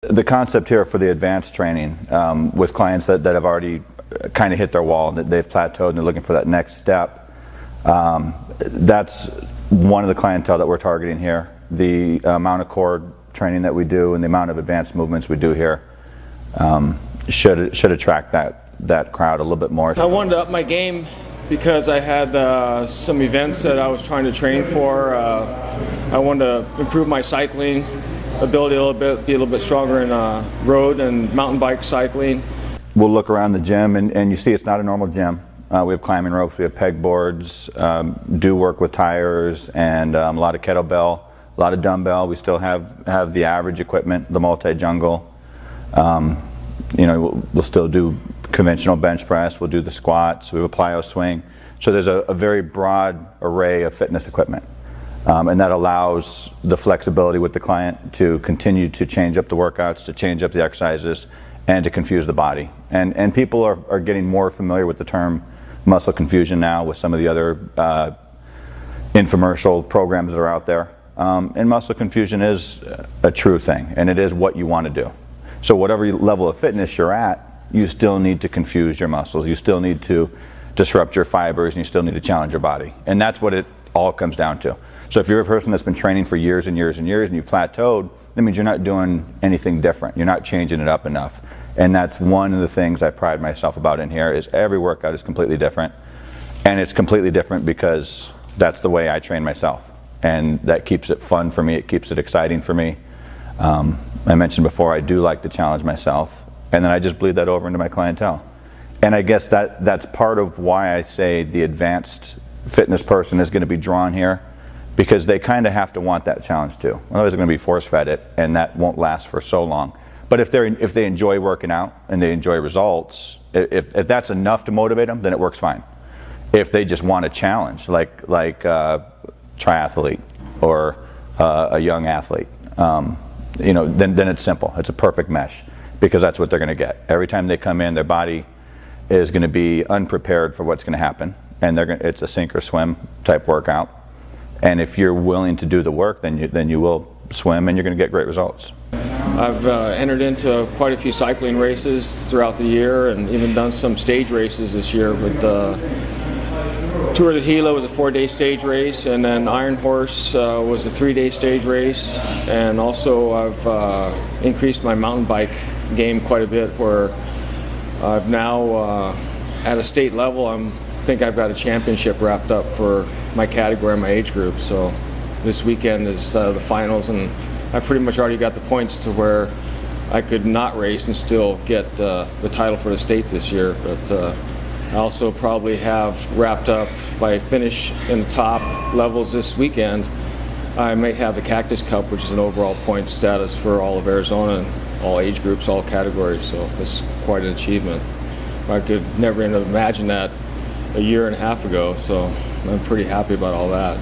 The concept here for the advanced training with clients that have already kind of hit their wall, that they've plateaued and they're looking for that next step, that's one of the clientele that we're targeting here. The amount of core training that we do and the amount of advanced movements we do here should attract that crowd a little bit more. I wanted to up my game because I had some events that I was trying to train for. I wanted to improve my cycling ability a little bit, be a little bit stronger in road and mountain bike cycling. We'll look around the gym and you see it's not a normal gym. We have climbing ropes, we have peg boards, do work with tires, and a lot of kettlebell, a lot of dumbbell. We still have the average equipment, the multi-jungle. We'll still do conventional bench press, we'll do the squats, we have a plyo swing. So there's a very broad array of fitness equipment. And that allows the flexibility with the client to continue to change up the workouts, to change up the exercises, and to confuse the body. And people are getting more familiar with the term muscle confusion now with some of the other infomercial programs that are out there. And muscle confusion is a true thing, and it is what you want to do. So whatever level of fitness you're at, you still need to confuse your muscles. You still need to disrupt your fibers, and you still need to challenge your body. And that's what it all comes down to. So if you're a person that's been training for years and years and years and you plateaued, that means you're not doing anything different. You're not changing it up enough. And that's one of the things I pride myself about in here is every workout is completely different. And it's completely different because that's the way I train myself. And that keeps it fun for me. It keeps it exciting for me. I mentioned before, I do like to challenge myself. And then I just bleed that over into my clientele. And I guess that's part of why I say the advanced fitness person is going to be drawn here, because they kind of have to want that challenge too. Otherwise they're going to be force-fed it, and that won't last for so long. But if they enjoy working out and they enjoy results, if that's enough to motivate them, then it works fine. If they just want a challenge, like a triathlete or a young athlete, then it's simple. It's a perfect mesh, because that's what they're going to get. Every time they come in, their body is going to be unprepared for what's going to happen, and it's a sink or swim type workout. And if you're willing to do the work, then you will swim, and you're going to get great results. I've entered into quite a few cycling races throughout the year, and even done some stage races this year. With Tour de Gila was a 4-day stage race, and then Iron Horse was a 3-day stage race. And also I've increased my mountain bike game quite a bit, where I've now at a state level I think I've got a championship wrapped up for my category and my age group. So this weekend is the finals, and I pretty much already got the points to where I could not race and still get the title for the state this year. But I also probably have wrapped up, if I finish in the top levels this weekend, I might have the Cactus Cup, which is an overall point status for all of Arizona and all age groups, all categories. So it's quite an achievement. I could never have imagined that a year and a half ago, so I'm pretty happy about all that.